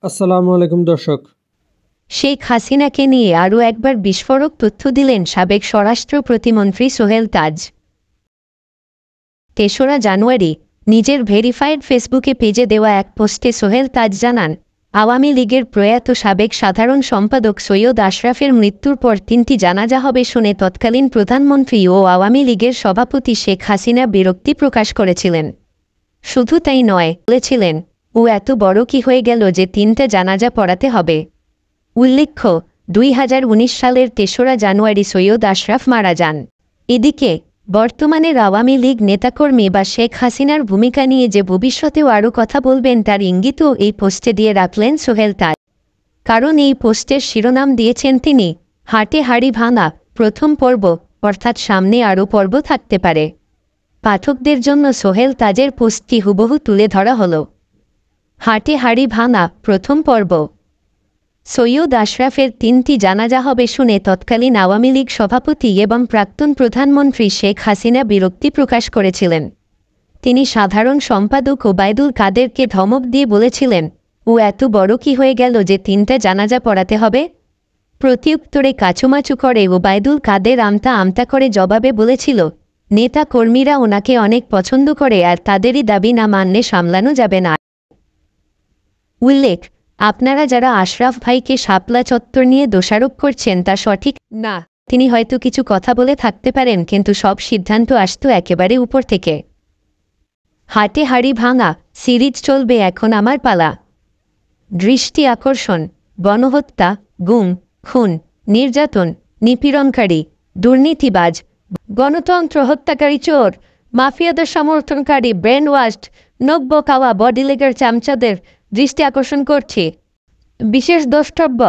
আসসালামু আলাইকুম দর্শক। শেখ হাসিনাকে নিয়ে আরও একবার বিস্ফোরক তথ্য দিলেন সাবেক স্বরাষ্ট্র প্রতিমন্ত্রী সোহেল তাজ। ৩রা জানুয়ারি নিজের ভেরিফাইড ফেসবুকে পেজে দেওয়া এক পোস্টে সোহেল তাজ জানান, আওয়ামী লীগের প্রয়াত সাবেক সাধারণ সম্পাদক সৈয়দ আশরাফের মৃত্যুর পর ৩টি জানাজা হবে শুনে তৎকালীন প্রধানমন্ত্রী ও আওয়ামী লীগের সভাপতি শেখ হাসিনা বিরক্তি প্রকাশ করেছিলেন। শুধু তাই নয়, বলেছিলেন, ও এত বড় কি হয়ে গেল যে ৩টা জানাজা পড়াতে হবে। উল্লেখ্য, ২০১৯ সালের ৩রা জানুয়ারি সৈয়দ আশরাফ মারা যান। এদিকে বর্তমানের আওয়ামী লীগ নেতাকর্মী বা শেখ হাসিনার ভূমিকা নিয়ে যে ভবিষ্যতেও আরও কথা বলবেন তার ইঙ্গিতও এই পোস্টে দিয়ে রাখলেন সোহেল তাজ। কারণ এই পোস্টের শিরোনাম দিয়েছেন তিনি, হাটে হাড়ি ভাঙা প্রথম পর্ব, অর্থাৎ সামনে আরও পর্ব থাকতে পারে। পাঠকদের জন্য সোহেল তাজের পোস্টটি হুবহু তুলে ধরা হল। হাটে হাড়ি ভাঙা প্রথম পর্ব। সৈয়দ আশরাফের ৩টি জানাজা হবে শুনে তৎকালীন আওয়ামী লীগ সভাপতি এবং প্রাক্তন প্রধানমন্ত্রী শেখ হাসিনা বিরক্তি প্রকাশ করেছিলেন। তিনি সাধারণ সম্পাদক ওবায়দুল কাদেরকে ধমক দিয়ে বলেছিলেন, ও এত বড় কি হয়ে গেল যে ৩টা জানাজা পড়াতে হবে। প্রত্যুত্তরে কাচুমাচু করে ওবায়দুল কাদের আমতা আমতা করে জবাবে বলেছিল, নেতা কর্মীরা ওনাকে অনেক পছন্দ করে আর তাদেরই দাবি না মানলে সামলানো যাবে না। উল্লেখ, আপনারা যারা আশরাফ ভাইকে শাপলা চত্বর নিয়ে দোষারোপ করছেন তা সঠিক না। তিনি হয়তো কিছু কথা বলে থাকতে পারেন, কিন্তু সব সিদ্ধান্ত আসতো একেবারে উপর থেকে। হাটে হাড়ি ভাঙা সিরিজ চলবে এখন আমার পালা। দৃষ্টি আকর্ষণ, গণহত্যা, গুম, খুন, নির্যাতন, নিপীড়নকারী, দুর্নীতিবাজ, গণতন্ত্র হত্যাকারী, চোর, মাফিয়াদের সমর্থনকারী, ব্রেন ওয়াশড, নব্য কাওয়া বডি লেগের চামচাদের দৃষ্টি আকর্ষণ করছি। বিশেষ দ্রষ্টব্য,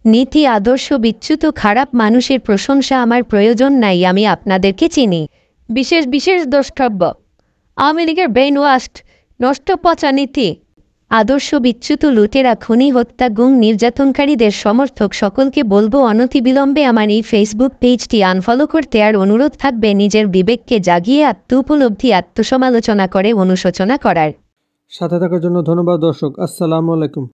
নীতি আদর্শ বিচ্যুত খারাপ মানুষের প্রশংসা আমার প্রয়োজন নাই, আমি আপনাদেরকে চিনি। বিশেষ বিশেষ দ্রষ্টব্য, আওয়ামী লীগের ব্রেন ওয়াশড, নষ্ট পচা নীতি, আদর্শ বিচ্যুত লুটেরা, খুনি, হত্যা, গুম, নির্যাতনকারীদের সমর্থক সকলকে বলবো অনতিবিলম্বে আমার এই ফেসবুক পেজটি আনফলো করতে, আর অনুরোধ থাকবে নিজের বিবেককে জাগিয়ে আত্মোপলব্ধি, আত্মসমালোচনা করে অনুশোচনা করার। সাথে থাকার জন্য ধন্যবাদ দর্শক। আসসালামু আলাইকুম।